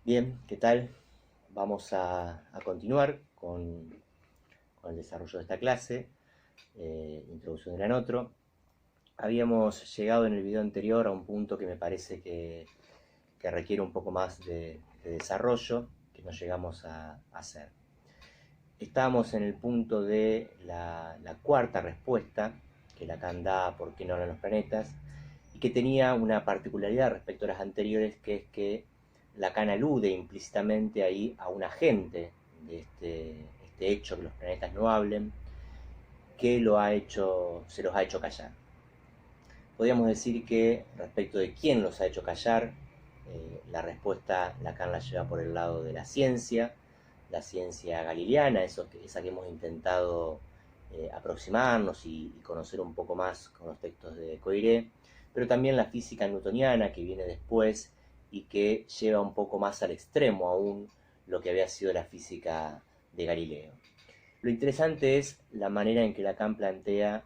Bien, ¿qué tal? Vamos a continuar con el desarrollo de esta clase, introducción de la NOTRO. Habíamos llegado en el video anterior a un punto que me parece que requiere un poco más de desarrollo, que no llegamos a hacer. Estábamos en el punto de la cuarta respuesta que Lacan da a por qué no hablan los planetas, y que tenía una particularidad respecto a las anteriores, que es que Lacan alude implícitamente ahí a un agente de este hecho que los planetas no hablen, que se los ha hecho callar. Podríamos decir que respecto de quién los ha hecho callar, la respuesta Lacan la lleva por el lado de la ciencia galileana, esa que hemos intentado aproximarnos y conocer un poco más con los textos de Coiré, pero también la física newtoniana que viene después y que lleva un poco más al extremo aún lo que había sido la física de Galileo. Lo interesante es la manera en que Lacan plantea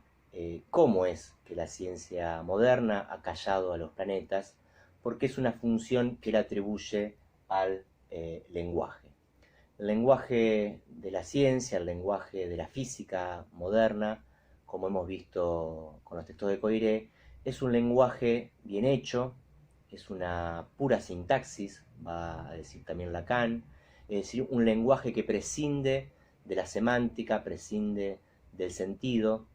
cómo es que la ciencia moderna ha callado a los planetas, porque es una función que él atribuye al lenguaje. El lenguaje de la ciencia, el lenguaje de la física moderna, como hemos visto con los textos de Coiré, es un lenguaje bien hecho, es una pura sintaxis, va a decir también Lacan, es decir, un lenguaje que prescinde de la semántica, prescinde del sentido,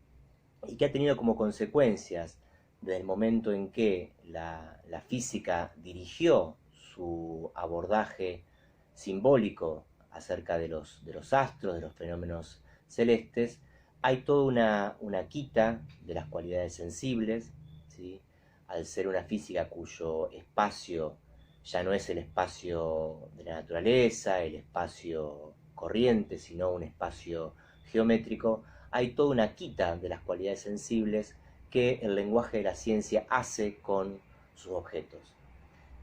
y que ha tenido como consecuencias, desde el momento en que la física dirigió su abordaje simbólico acerca de los astros, de los fenómenos celestes, hay toda una quita de las cualidades sensibles, ¿sí? Al ser una física cuyo espacio ya no es el espacio de la naturaleza, el espacio corriente, sino un espacio geométrico, hay toda una quita de las cualidades sensibles que el lenguaje de la ciencia hace con sus objetos.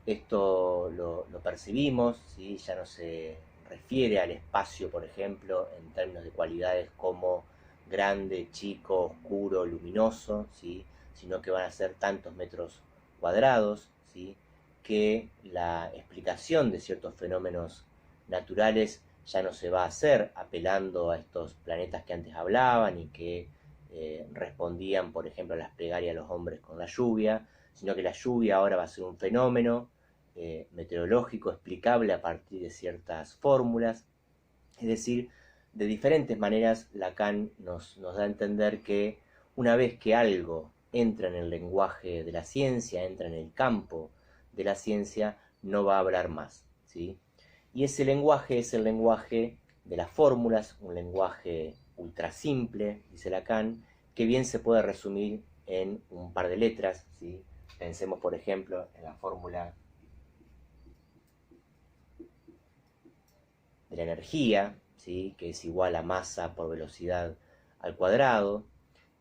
Esto lo percibimos, ¿sí? Ya no se refiere al espacio, por ejemplo, en términos de cualidades como grande, chico, oscuro, luminoso, ¿sí? Sino que van a ser tantos metros cuadrados, ¿sí? Que la explicación de ciertos fenómenos naturales ya no se va a hacer apelando a estos planetas que antes hablaban y que respondían, por ejemplo, a las plegarias de los hombres con la lluvia, sino que la lluvia ahora va a ser un fenómeno meteorológico explicable a partir de ciertas fórmulas. Es decir, de diferentes maneras Lacan nos da a entender que una vez que algo entra en el lenguaje de la ciencia, entra en el campo de la ciencia, no va a hablar más, ¿sí? Y ese lenguaje es el lenguaje de las fórmulas, un lenguaje ultra simple, dice Lacan, que bien se puede resumir en un par de letras, ¿sí? Pensemos, por ejemplo, en la fórmula de la energía, ¿sí? Que es igual a masa por velocidad al cuadrado.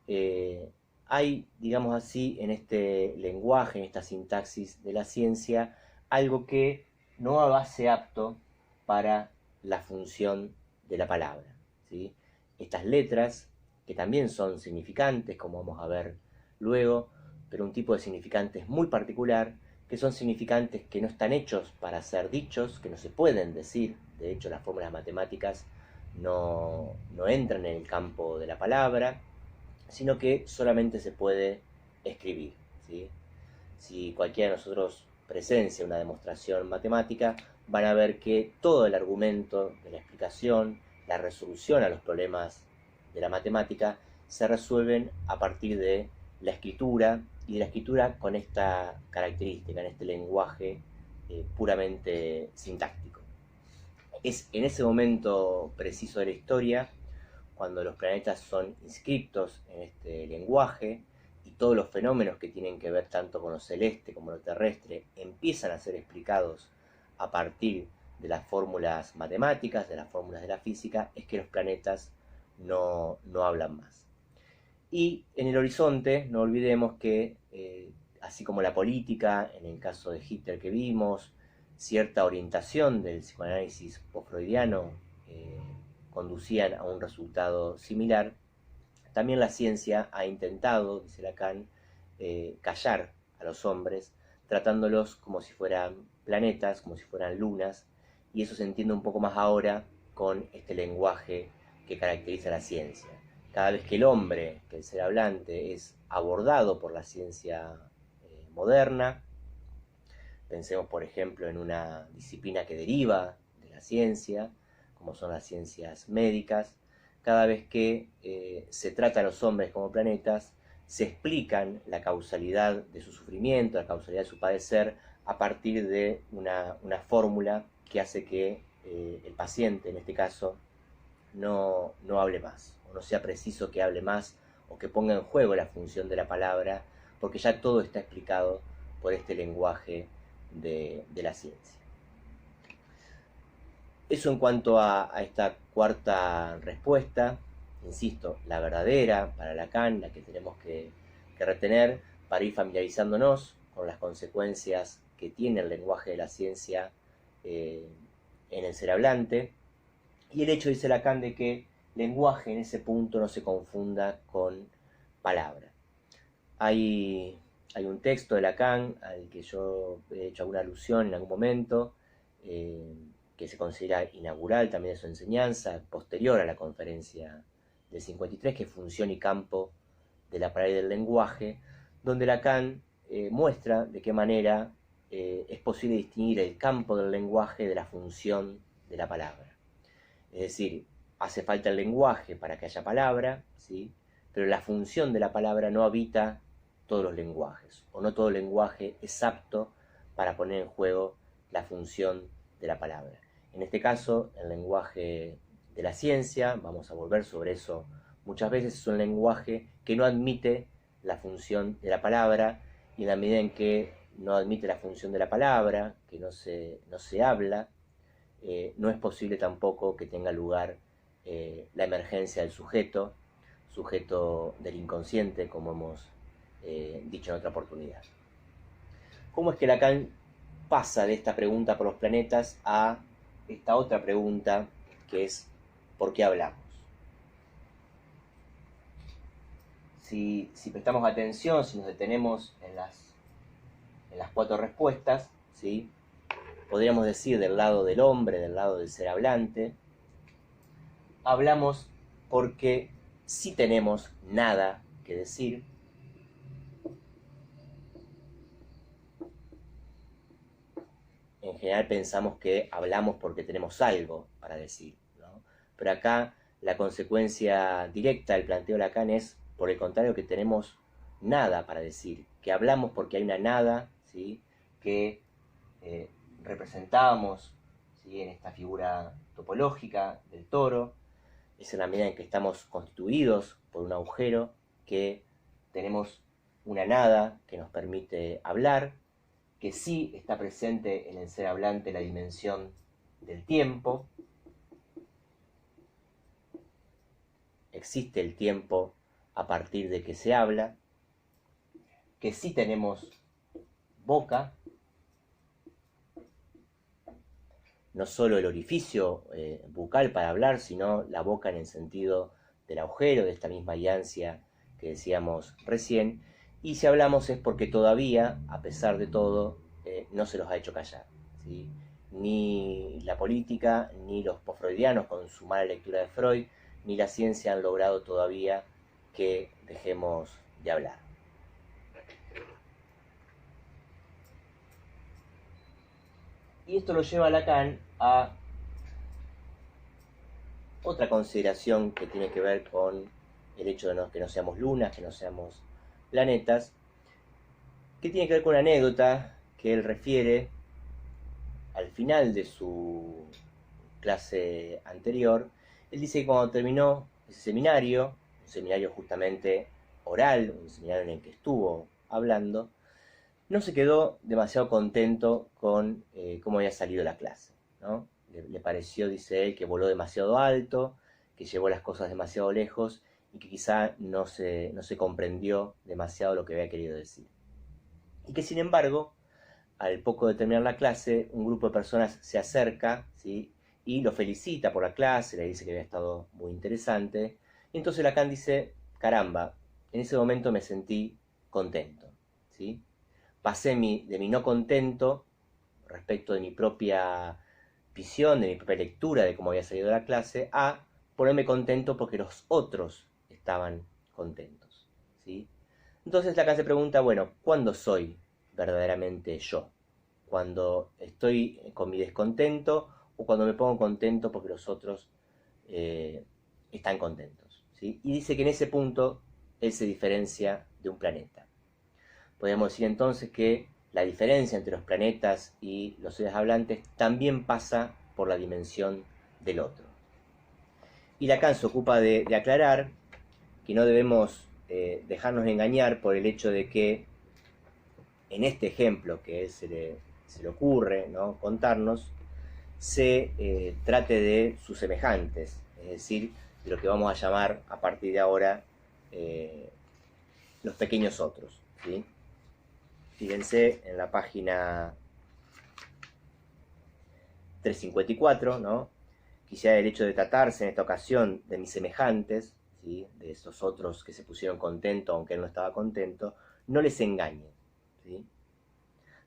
Eh, Hay, digamos así, en este lenguaje, en esta sintaxis de la ciencia, algo que no va a ser apto para la función de la palabra, ¿sí? Estas letras, que también son significantes, como vamos a ver luego, pero un tipo de significantes muy particular, que son significantes que no están hechos para ser dichos, que no se pueden decir. De hecho, las fórmulas matemáticas no entran en el campo de la palabra, sino que solamente se puede escribir, ¿sí? Si cualquiera de nosotros presencia una demostración matemática, van a ver que todo el argumento de la explicación, la resolución a los problemas de la matemática, se resuelven a partir de la escritura, y de la escritura con esta característica, en este lenguaje puramente sintáctico. Es en ese momento preciso de la historia, cuando los planetas son inscriptos en este lenguaje y todos los fenómenos que tienen que ver tanto con lo celeste como lo terrestre empiezan a ser explicados a partir de las fórmulas matemáticas, de las fórmulas de la física, es que los planetas no hablan más. Y en el horizonte, no olvidemos que, así como la política, en el caso de Hitler que vimos, cierta orientación del psicoanálisis post-freudiano conducían a un resultado similar, también la ciencia ha intentado, dice Lacan, callar a los hombres, tratándolos como si fueran planetas, como si fueran lunas, y eso se entiende un poco más ahora con este lenguaje que caracteriza la ciencia. Cada vez que el hombre, que el ser hablante, es abordado por la ciencia moderna, pensemos por ejemplo en una disciplina que deriva de la ciencia, como son las ciencias médicas, cada vez que se trata a los hombres como planetas, se explican la causalidad de su sufrimiento, la causalidad de su padecer, a partir de una fórmula que hace que el paciente, en este caso, no hable más, o no sea preciso que hable más, o que ponga en juego la función de la palabra, porque ya todo está explicado por este lenguaje de la ciencia. Eso en cuanto a esta cuarta respuesta, insisto, la verdadera para Lacan, la que tenemos que retener para ir familiarizándonos con las consecuencias que tiene el lenguaje de la ciencia en el ser hablante, y el hecho, dice Lacan, de que lenguaje en ese punto no se confunda con palabra. Hay un texto de Lacan al que yo he hecho alguna alusión en algún momento, que se considera inaugural también de su enseñanza, posterior a la conferencia del 53, que es Función y Campo de la Palabra y del Lenguaje, donde Lacan muestra de qué manera es posible distinguir el campo del lenguaje de la función de la palabra. Es decir, hace falta el lenguaje para que haya palabra, ¿sí? Pero la función de la palabra no habita todos los lenguajes, o no todo lenguaje es apto para poner en juego la función de la palabra. En este caso, el lenguaje de la ciencia, vamos a volver sobre eso muchas veces, es un lenguaje que no admite la función de la palabra, y en la medida en que no admite la función de la palabra, que no se habla, no es posible tampoco que tenga lugar la emergencia del sujeto del inconsciente, como hemos dicho en otra oportunidad. ¿Cómo es que Lacan pasa de esta pregunta por los planetas a esta otra pregunta, que es ¿por qué hablamos? Si prestamos atención, si nos detenemos en las cuatro respuestas, ¿sí? Podríamos decir del lado del hombre, del lado del ser hablante, hablamos porque sí tenemos nada que decir, en general pensamos que hablamos porque tenemos algo para decir, ¿no? Pero acá la consecuencia directa del planteo de Lacan es, por el contrario, que tenemos nada para decir, que hablamos porque hay una nada, ¿sí? Que representamos, ¿sí? En esta figura topológica del toro. Es en la medida en que estamos constituidos por un agujero que tenemos una nada que nos permite hablar, que sí está presente en el ser hablante la dimensión del tiempo. Existe el tiempo a partir de que se habla, que sí tenemos boca, no solo el orificio bucal para hablar, sino la boca en el sentido del agujero, de esta misma iancia que decíamos recién, y si hablamos es porque todavía, a pesar de todo, no se los ha hecho callar, ¿sí? Ni la política, ni los posfreudianos con su mala lectura de Freud, ni la ciencia han logrado todavía que dejemos de hablar. Y esto lo lleva a Lacan a otra consideración que tiene que ver con el hecho de que no seamos lunas, que no seamos planetas, que tiene que ver con una anécdota que él refiere al final de su clase anterior. Él dice que cuando terminó ese seminario, un seminario justamente oral, un seminario en el que estuvo hablando, no se quedó demasiado contento con cómo había salido la clase, ¿no? Le pareció, dice él, que voló demasiado alto, que llevó las cosas demasiado lejos y que quizá no se comprendió demasiado lo que había querido decir. Y que sin embargo, al poco de terminar la clase, un grupo de personas se acerca, ¿sí? Y lo felicita por la clase, le dice que había estado muy interesante. Y entonces Lacan dice, caramba, en ese momento me sentí contento, ¿sí? pasé de mi no contento respecto de mi propia visión, de mi propia lectura de cómo había salido de la clase, a ponerme contento porque los otros estaban contentos, ¿sí? Entonces Lacan se pregunta, bueno, ¿cuándo soy verdaderamente yo? ¿Cuando estoy con mi descontento o cuando me pongo contento porque los otros están contentos? ¿Sí? Y dice que en ese punto él se diferencia de un planeta. Podríamos decir entonces que la diferencia entre los planetas y los seres hablantes también pasa por la dimensión del otro. Y Lacan se ocupa de aclarar que no debemos dejarnos engañar por el hecho de que en este ejemplo que él se le ocurre, ¿no?, contarnos, se trate de sus semejantes, es decir, de lo que vamos a llamar a partir de ahora los pequeños otros, ¿sí? Fíjense en la página 354, ¿no? Quizá el hecho de tratarse en esta ocasión de mis semejantes, ¿sí?, de esos otros que se pusieron contentos aunque él no estaba contento, no les engañe, ¿sí?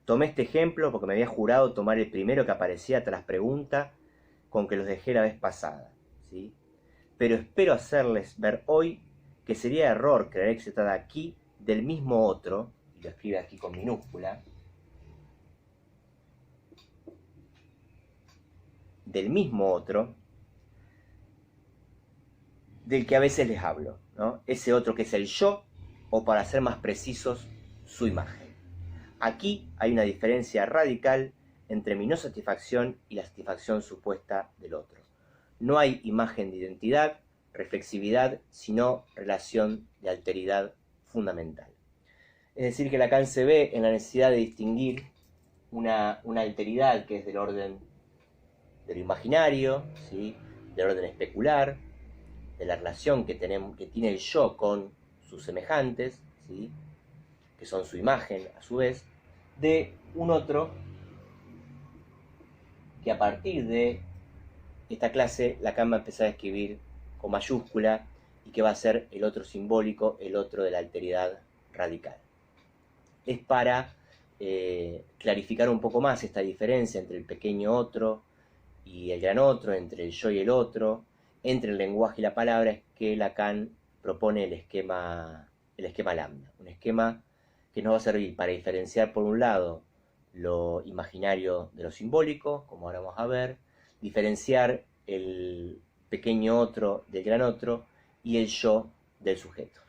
Tomé este ejemplo porque me había jurado tomar el primero que aparecía tras pregunta con que los dejé la vez pasada, ¿sí? Pero espero hacerles ver hoy que sería error creer que se trata aquí del mismo otro, y lo escribe aquí con minúscula, del mismo otro del que a veces les hablo, ¿no? Ese otro que es el yo, o para ser más precisos, su imagen. Aquí hay una diferencia radical entre mi no satisfacción y la satisfacción supuesta del otro. No hay imagen de identidad, reflexividad, sino relación de alteridad fundamental. Es decir, que Lacan se ve en la necesidad de distinguir una alteridad que es del orden de lo imaginario, ¿sí?, del orden especular, de la relación que tiene el yo con sus semejantes, ¿sí?, que son su imagen a su vez, de un otro que a partir de esta clase Lacan va a empezar a escribir con mayúscula y que va a ser el otro simbólico, el otro de la alteridad radical. Es para clarificar un poco más esta diferencia entre el pequeño otro y el gran otro, entre el yo y el otro, entre el lenguaje y la palabra, es que Lacan propone el esquema lambda, un esquema que nos va a servir para diferenciar por un lado lo imaginario de lo simbólico, como ahora vamos a ver, diferenciar el pequeño otro del gran otro y el yo del sujeto.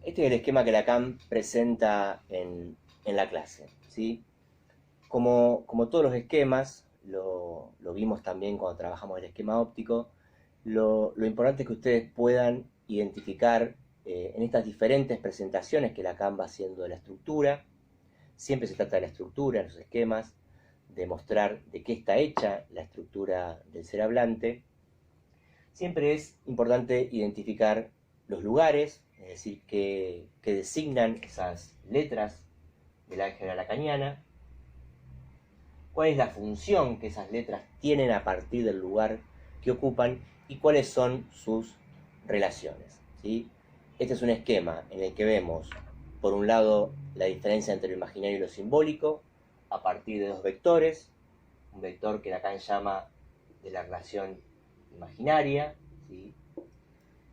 Este es el esquema que Lacan presenta en la clase, ¿sí? Como todos los esquemas, lo vimos también cuando trabajamos el esquema óptico, lo importante es que ustedes puedan identificar en estas diferentes presentaciones que Lacan va haciendo de la estructura. Siempre se trata de la estructura en los esquemas, de mostrar de qué está hecha la estructura del ser hablante. Siempre es importante identificar los lugares, es decir, que designan esas letras del álgebra lacaniana, cuál es la función que esas letras tienen a partir del lugar que ocupan y cuáles son sus relaciones, ¿sí? Este es un esquema en el que vemos, por un lado, la diferencia entre lo imaginario y lo simbólico a partir de dos vectores, un vector que Lacan llama de la relación imaginaria, ¿sí?,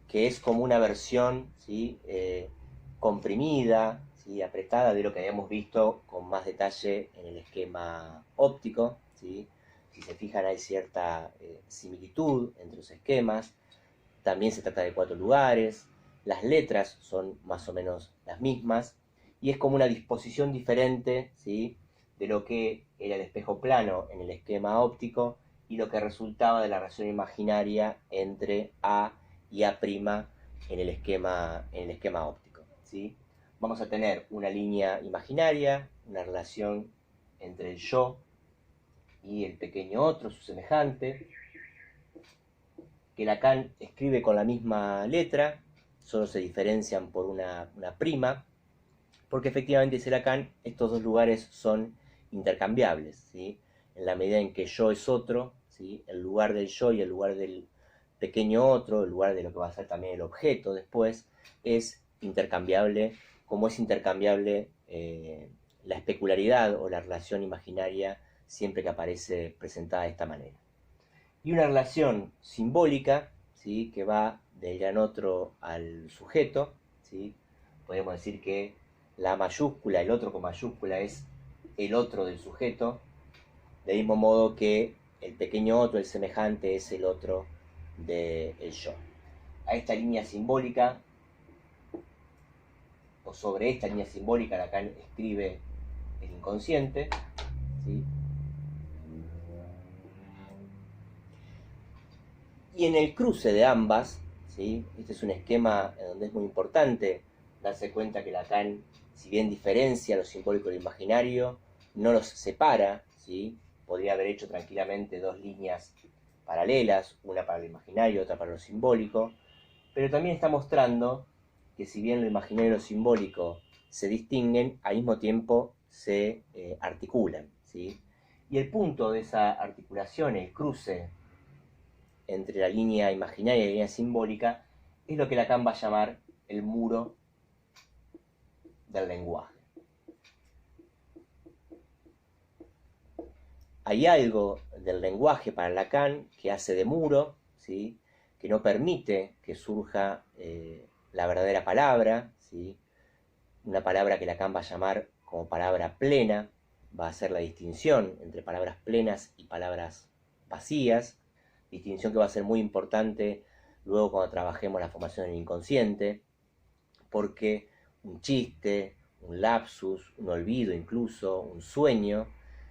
que es como una versión, ¿sí?, comprimida, ¿sí?, apretada de lo que habíamos visto con más detalle en el esquema óptico, ¿sí? Si se fijan hay cierta similitud entre los esquemas. También se trata de 4 lugares, las letras son más o menos las mismas y es como una disposición diferente, ¿sí?, de lo que era el espejo plano en el esquema óptico y lo que resultaba de la relación imaginaria entre A y A' en el esquema óptico, ¿sí? Vamos a tener una línea imaginaria, una relación entre el yo y el pequeño otro, su semejante, que Lacan escribe con la misma letra, solo se diferencian por una prima, porque efectivamente, dice Lacan, estos dos lugares son intercambiables, ¿sí? En la medida en que yo es otro, ¿sí? El lugar del yo y el lugar del pequeño otro, el lugar de lo que va a ser también el objeto después, es intercambiable, como es intercambiable la especularidad o la relación imaginaria siempre que aparece presentada de esta manera. Y una relación simbólica, ¿sí? Que va del gran otro al sujeto, ¿sí? Podemos decir que la mayúscula, el otro con mayúscula, es el otro del sujeto, del mismo modo que el pequeño otro, el semejante, es el otro del yo. A esta línea simbólica, o sobre esta línea simbólica, Lacan escribe el inconsciente, ¿sí? Y en el cruce de ambas, ¿sí? Este es un esquema donde es muy importante darse cuenta que Lacan, si bien diferencia lo simbólico y lo imaginario, no los separa, ¿sí? Podría haber hecho tranquilamente dos líneas paralelas, una para lo imaginario, otra para lo simbólico, pero también está mostrando que si bien lo imaginario y lo simbólico se distinguen, al mismo tiempo se articulan, ¿sí? Y el punto de esa articulación, el cruce entre la línea imaginaria y la línea simbólica, es lo que Lacan va a llamar el muro del lenguaje. Hay algo del lenguaje para Lacan que hace de muro, ¿sí? Que no permite que surja la verdadera palabra, ¿sí? Una palabra que Lacan va a llamar como palabra plena, va a hacer la distinción entre palabras plenas y palabras vacías, distinción que va a ser muy importante luego cuando trabajemos la formación del inconsciente, porque un chiste, un lapsus, un olvido incluso, un sueño,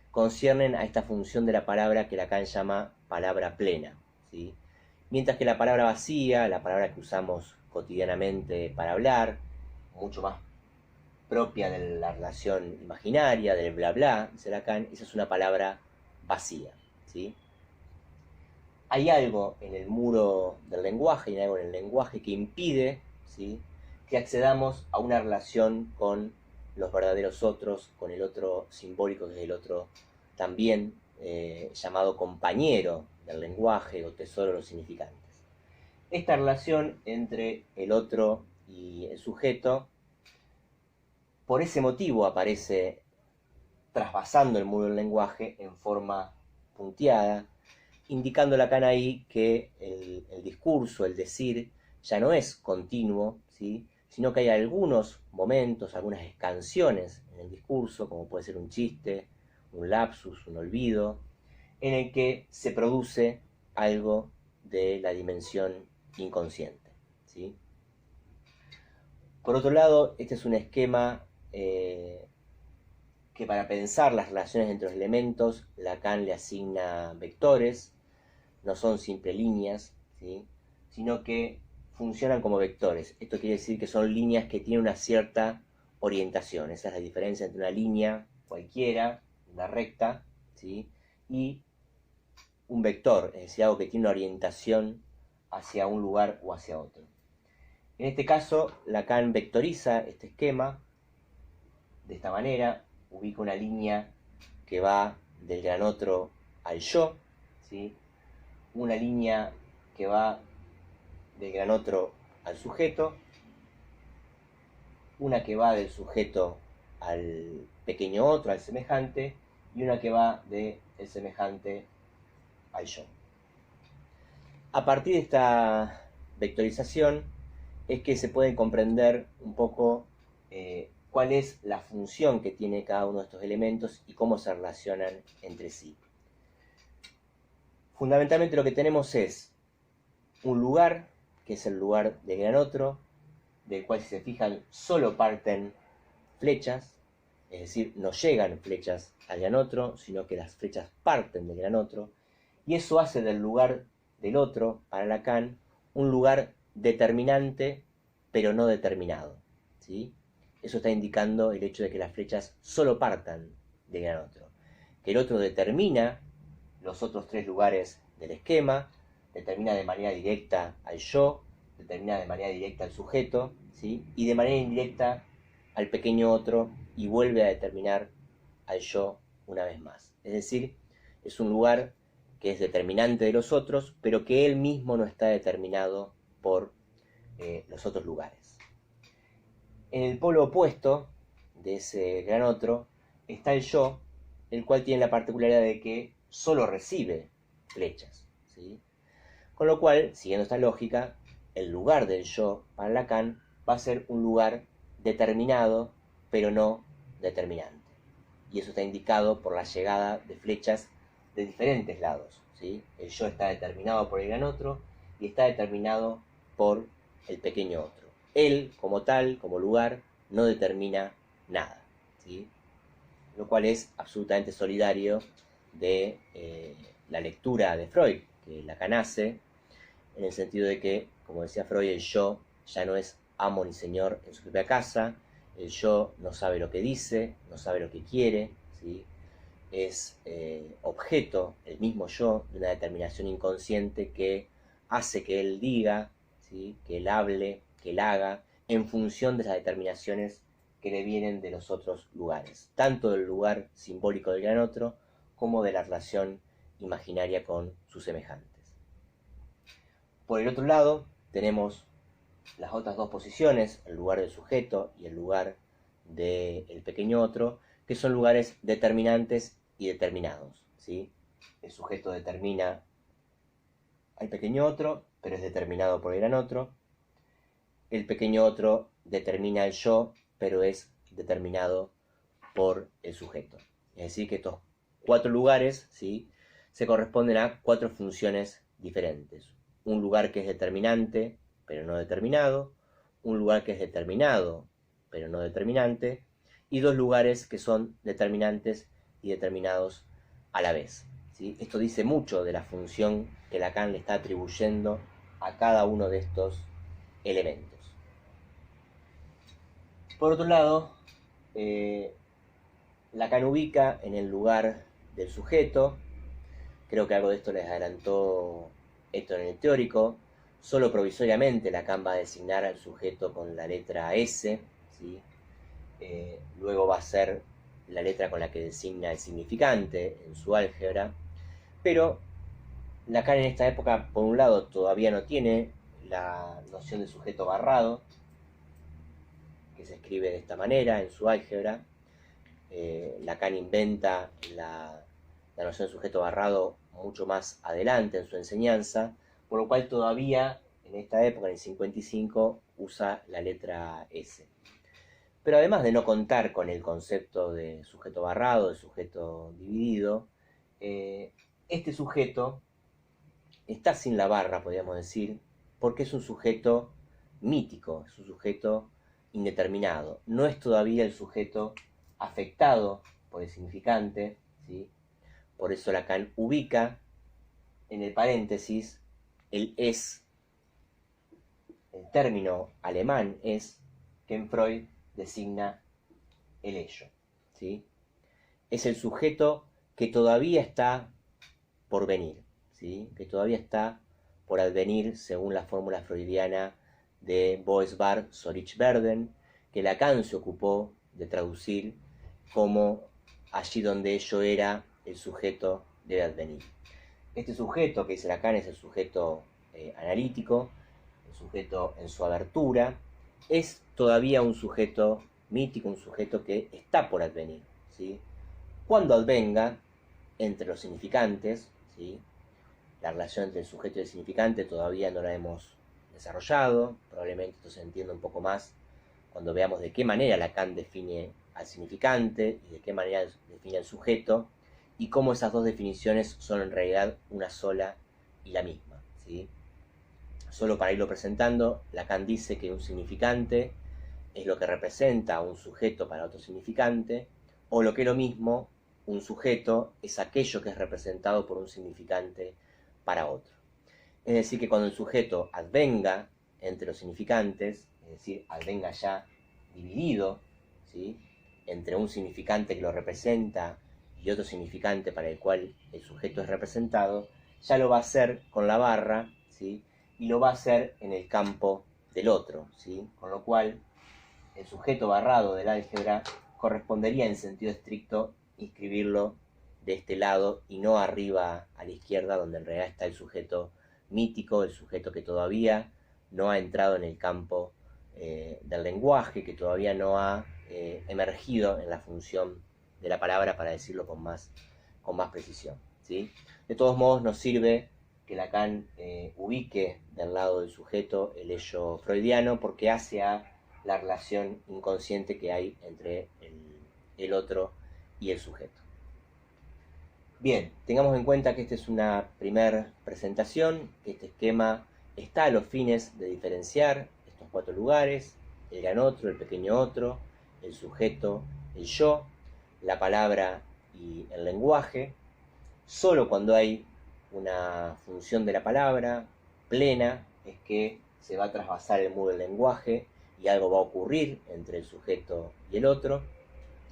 conciernen a esta función de la palabra que Lacan llama palabra plena, ¿sí? Mientras que la palabra vacía, la palabra que usamos cotidianamente para hablar, mucho más propia de la relación imaginaria, del bla bla, dice Lacan, esa es una palabra vacía, ¿sí? Hay algo en el muro del lenguaje, hay algo en el lenguaje que impide, ¿sí? Que accedamos a una relación con los verdaderos otros, con el otro simbólico, que es el otro también llamado compañero del lenguaje o tesoro de los significantes. Esta relación entre el otro y el sujeto, por ese motivo aparece trasvasando el muro del lenguaje en forma punteada, indicando Lacan ahí que el discurso, el decir, ya no es continuo, ¿sí? Sino que hay algunos momentos, algunas escansiones en el discurso, como puede ser un chiste, un lapsus, un olvido, en el que se produce algo de la dimensión inconsciente, ¿sí? Por otro lado, este es un esquema que para pensar las relaciones entre los elementos, Lacan le asigna vectores, no son simples líneas, ¿sí? Sino que funcionan como vectores. Esto quiere decir que son líneas que tienen una cierta orientación. Esa es la diferencia entre una línea cualquiera, una recta, ¿sí? Y un vector, es decir, algo que tiene una orientación hacia un lugar o hacia otro. En este caso, Lacan vectoriza este esquema de esta manera, ubica una línea que va del gran otro al yo, ¿sí? Una línea que va del gran otro al sujeto, una que va del sujeto al pequeño otro, al semejante, y una que va del semejante al yo. A partir de esta vectorización es que se puede comprender un poco cuál es la función que tiene cada uno de estos elementos y cómo se relacionan entre sí. Fundamentalmente lo que tenemos es un lugar, que es el lugar del gran otro, del cual, si se fijan, solo parten flechas, es decir, no llegan flechas al gran otro, sino que las flechas parten del gran otro, y eso hace del lugar del otro, para Lacan, un lugar determinante, pero no determinado, ¿sí? Eso está indicando el hecho de que las flechas solo partan del gran otro, que el otro determina los otros tres lugares del esquema, determina de manera directa al yo, determina de manera directa al sujeto, ¿sí? Y de manera indirecta al pequeño otro, y vuelve a determinar al yo una vez más. Es decir, es un lugar que es determinante de los otros, pero que él mismo no está determinado por los otros lugares. En el polo opuesto de ese gran otro está el yo, el cual tiene la particularidad de que solo recibe flechas, ¿sí? Con lo cual, siguiendo esta lógica, el lugar del yo para Lacan va a ser un lugar determinado, pero no determinante. Y eso está indicado por la llegada de flechas de diferentes lados, ¿sí? El yo está determinado por el gran otro y está determinado por el pequeño otro. Él, como tal, como lugar, no determina nada, ¿sí? Lo cual es absolutamente solidario de la lectura de Freud, que Lacan hace, en el sentido de que, como decía Freud, el yo ya no es amo ni señor en su propia casa, el yo no sabe lo que dice, no sabe lo que quiere, ¿sí? Es objeto, el mismo yo, de una determinación inconsciente que hace que él diga, ¿sí? Que él hable, que él haga, en función de las determinaciones que le vienen de los otros lugares, tanto del lugar simbólico del gran otro, como de la relación imaginaria con sus semejantes. Por el otro lado, tenemos las otras dos posiciones, el lugar del sujeto y el lugar del pequeño otro, que son lugares determinantes y determinados, ¿sí? El sujeto determina al pequeño otro, pero es determinado por el gran otro. El pequeño otro determina al yo, pero es determinado por el sujeto. Es decir, que estos cuatro lugares, ¿sí?, se corresponden a cuatro funciones diferentes. Un lugar que es determinante, pero no determinado. Un lugar que es determinado, pero no determinante. Y dos lugares que son determinantes y determinados a la vez, ¿sí? Esto dice mucho de la función que Lacan le está atribuyendo a cada uno de estos elementos. Por otro lado, Lacan ubica en el lugar del sujeto, creo que algo de esto les adelantó Héctor en el teórico, solo provisoriamente Lacan va a designar al sujeto con la letra S, ¿sí? Luego va a ser la letra con la que designa el significante en su álgebra, pero Lacan en esta época, por un lado, todavía no tiene la noción de sujeto barrado, que se escribe de esta manera en su álgebra. Lacan inventa la noción de sujeto barrado mucho más adelante en su enseñanza, por lo cual todavía en esta época, en el 55, usa la letra S. Pero además de no contar con el concepto de sujeto barrado, de sujeto dividido, este sujeto está sin la barra, podríamos decir, porque es un sujeto mítico, es un sujeto indeterminado. No es todavía el sujeto afectado por el significante, ¿sí? Por eso Lacan ubica en el paréntesis el es, el término alemán es, que en Freud designa el ello, ¿sí? Es el sujeto que todavía está por venir, ¿sí? Que todavía está por advenir según la fórmula freudiana de Boesbar, Sorich, Verden, que Lacan se ocupó de traducir como allí donde ello era, el sujeto debe advenir. Este sujeto que dice Lacan es el sujeto analítico, el sujeto en su abertura, es todavía un sujeto mítico, un sujeto que está por advenir, ¿sí? Cuando advenga entre los significantes, ¿sí? La relación entre el sujeto y el significante todavía no la hemos desarrollado, probablemente esto se entienda un poco más cuando veamos de qué manera Lacan define al significante y de qué manera define al sujeto, y cómo esas dos definiciones son en realidad una sola y la misma, ¿sí? Solo para irlo presentando, Lacan dice que un significante es lo que representa a un sujeto para otro significante, o lo que es lo mismo, un sujeto es aquello que es representado por un significante para otro. Es decir, que cuando el sujeto advenga entre los significantes, es decir, advenga ya dividido, ¿sí?, entre un significante que lo representa y otro significante para el cual el sujeto es representado, ya lo va a hacer con la barra, ¿sí? Y lo va a hacer en el campo del otro, ¿sí? Con lo cual, el sujeto barrado del álgebra correspondería en sentido estricto inscribirlo de este lado y no arriba a la izquierda, donde en realidad está el sujeto mítico, el sujeto que todavía no ha entrado en el campo del lenguaje, que todavía no ha emergido en la función de la palabra, para decirlo con más precisión, ¿sí? De todos modos, nos sirve que Lacan ubique del lado del sujeto el ello freudiano, porque hace a la relación inconsciente que hay entre el otro y el sujeto. Bien, tengamos en cuenta que esta es una primera presentación, que este esquema está a los fines de diferenciar estos 4 lugares: el gran otro, el pequeño otro, el sujeto, el yo, la palabra y el lenguaje. Solo cuando hay una función de la palabra plena es que se va a trasvasar el muro del lenguaje y algo va a ocurrir entre el sujeto y el otro,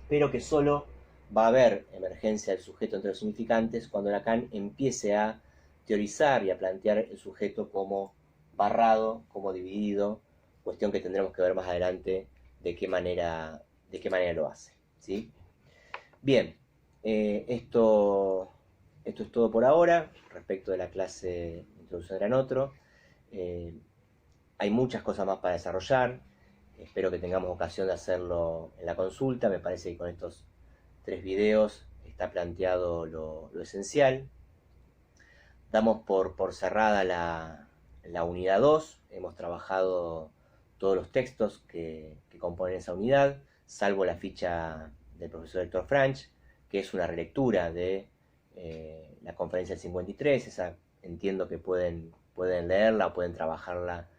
pero que solo va a haber emergencia del sujeto entre los significantes cuando Lacan empiece a teorizar y a plantear el sujeto como barrado, como dividido, cuestión que tendremos que ver más adelante de qué manera lo hace, ¿sí? Bien, esto es todo por ahora respecto de la clase Introducción al Otro. Hay muchas cosas más para desarrollar. Espero que tengamos ocasión de hacerlo en la consulta. Me parece que con estos 3 videos está planteado lo esencial. Damos por cerrada la unidad 2. Hemos trabajado todos los textos que componen esa unidad, salvo la ficha del profesor Héctor Franch, que es una relectura de la conferencia del 53. Esa entiendo que pueden leerla o pueden trabajarla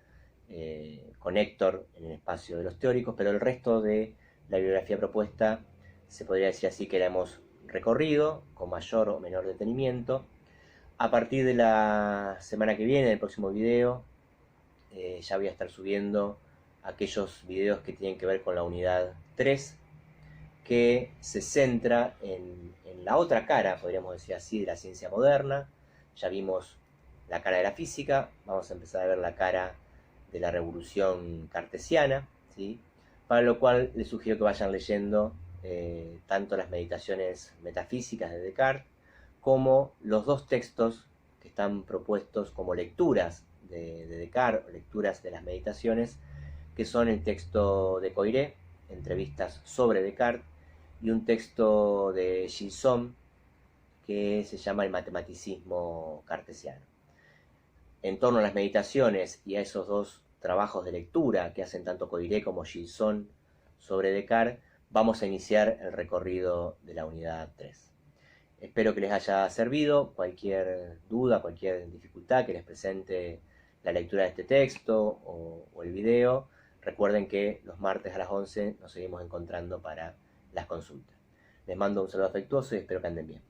con Héctor en el espacio de los teóricos, pero el resto de la bibliografía propuesta se podría decir así que la hemos recorrido con mayor o menor detenimiento. A partir de la semana que viene, el próximo video, ya voy a estar subiendo aquellos videos que tienen que ver con la unidad 3, que se centra en la otra cara, podríamos decir así, de la ciencia moderna. Ya vimos la cara de la física, vamos a empezar a ver la cara de la revolución cartesiana, ¿sí? Para lo cual les sugiero que vayan leyendo tanto las meditaciones metafísicas de Descartes como los 2 textos que están propuestos como lecturas de Descartes, lecturas de las meditaciones, que son el texto de Coiré, Entrevistas sobre Descartes, y un texto de Gilson que se llama El matematicismo cartesiano. En torno a las meditaciones y a esos 2 trabajos de lectura que hacen tanto Coiré como Gilson sobre Descartes, vamos a iniciar el recorrido de la unidad 3. Espero que les haya servido. Cualquier duda, cualquier dificultad que les presente la lectura de este texto o el video, recuerden que los martes a las 11 nos seguimos encontrando para las consultas. Les mando un saludo afectuoso y espero que anden bien.